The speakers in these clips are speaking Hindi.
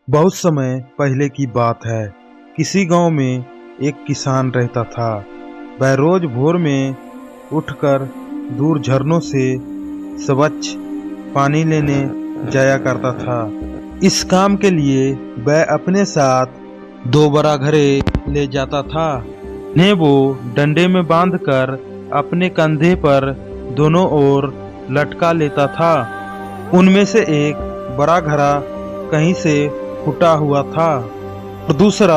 बहुत समय पहले की बात है। किसी गांव में एक किसान रहता था। वह रोज भोर में उठकर दूर झरनों से स्वच्छ पानी लेने जाया करता था। इस काम के लिए वह अपने साथ 2 बड़ा घड़े ले जाता था। इन्हें वो डंडे में बांधकर अपने कंधे पर दोनों ओर लटका लेता था। उनमें से एक बड़ा घड़ा कहीं से फूटा हुआ था और दूसरा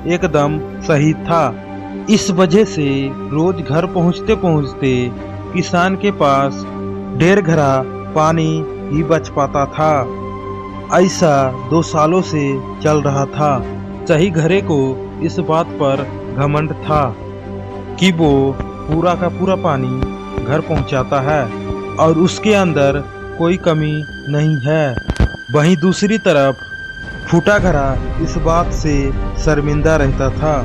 एकदम सही था। इस वजह से रोज घर पहुंचते पहुंचते किसान के पास 1.5 घड़ा पानी ही बच पाता था। ऐसा 2 सालों से चल रहा था। सही घड़े को इस बात पर घमंड था कि वो पूरा का पूरा पानी घर पहुंचाता है और उसके अंदर कोई कमी नहीं है। वहीं दूसरी तरफ फूटा घड़ा इस बात से शर्मिंदा रहता था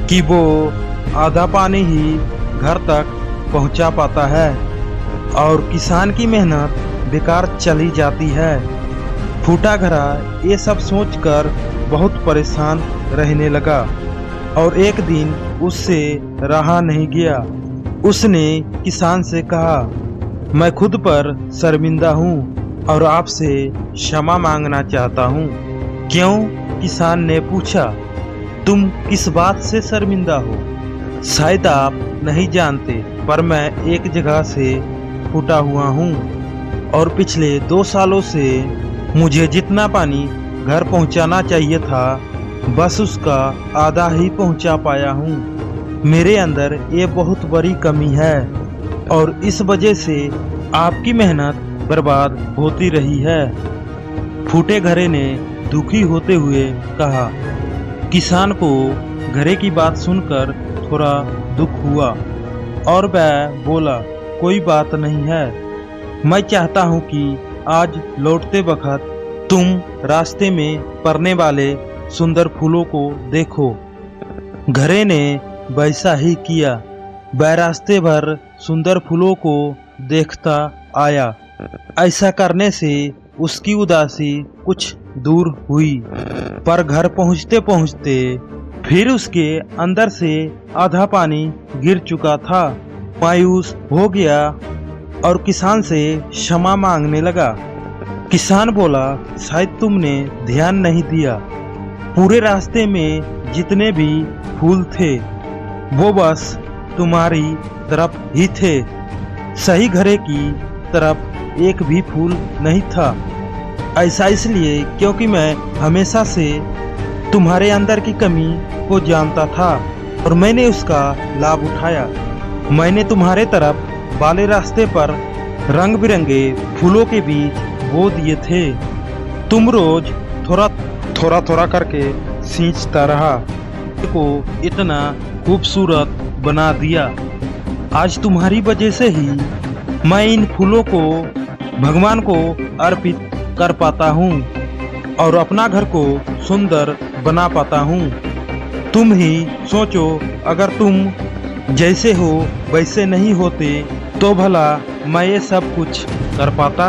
कि वो आधा पानी ही घर तक पहुंचा पाता है और किसान की मेहनत बेकार चली जाती है। फूटा घड़ा ये सब सोचकर बहुत परेशान रहने लगा और एक दिन उससे रहा नहीं गया। उसने किसान से कहा, मैं खुद पर शर्मिंदा हूँ और आपसे क्षमा मांगना चाहता हूँ। क्यों? किसान ने पूछा। तुम किस बात से शर्मिंदा हो? शायद आप नहीं जानते, पर मैं एक जगह से फूटा हुआ हूँ और पिछले 2 सालों से मुझे जितना पानी घर पहुँचाना चाहिए था बस उसका आधा ही पहुँचा पाया हूँ। मेरे अंदर ये बहुत बड़ी कमी है और इस वजह से आपकी मेहनत बर्बाद होती रही है। फूटे घड़े ने दुखी होते हुए कहा। किसान को घड़े की बात सुनकर थोड़ा दुख हुआ और वह बोला, कोई बात नहीं है। मैं चाहता हूँ कि आज लौटते वक्त तुम रास्ते में पड़ने वाले सुंदर फूलों को देखो। घड़े ने वैसा ही किया। वह रास्ते भर सुंदर फूलों को देखता आया। ऐसा करने से उसकी उदासी कुछ दूर हुई, पर घर पहुंचते पहुंचते फिर उसके अंदर से आधा पानी गिर चुका था। मायूस हो गया और किसान से क्षमा मांगने लगा। किसान बोला, शायद तुमने ध्यान नहीं दिया। पूरे रास्ते में जितने भी फूल थे वो बस तुम्हारी तरफ ही थे। सही घड़े की तरफ एक भी फूल नहीं था। ऐसा इसलिए क्योंकि मैं हमेशा से तुम्हारे अंदर की कमी को जानता था और मैंने उसका लाभ उठाया। मैंने तुम्हारे तरफ वाले रास्ते पर रंग बिरंगे फूलों के बीज बो दिए थे। तुम रोज थोड़ा थोड़ा करके सींचता रहा, को इतना खूबसूरत बना दिया। आज तुम्हारी वजह से ही मैं इन फूलों को भगवान को अर्पित कर पाता हूँ और अपना घर को सुंदर बना पाता हूँ। तुम ही सोचो, अगर तुम जैसे हो वैसे नहीं होते तो भला मैं ये सब कुछ कर पाता।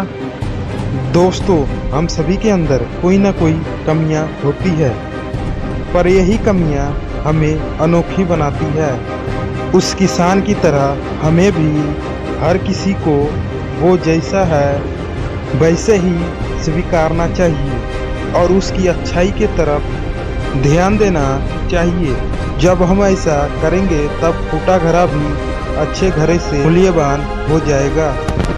दोस्तों, हम सभी के अंदर कोई ना कोई कमियां होती है, पर यही कमियां हमें अनोखी बनाती है। उस किसान की तरह हमें भी हर किसी को वो जैसा है वैसे ही स्वीकारना चाहिए और उसकी अच्छाई के तरफ ध्यान देना चाहिए। जब हम ऐसा करेंगे तब फूटा घड़ा भी अच्छे घड़े से मूल्यवान हो जाएगा।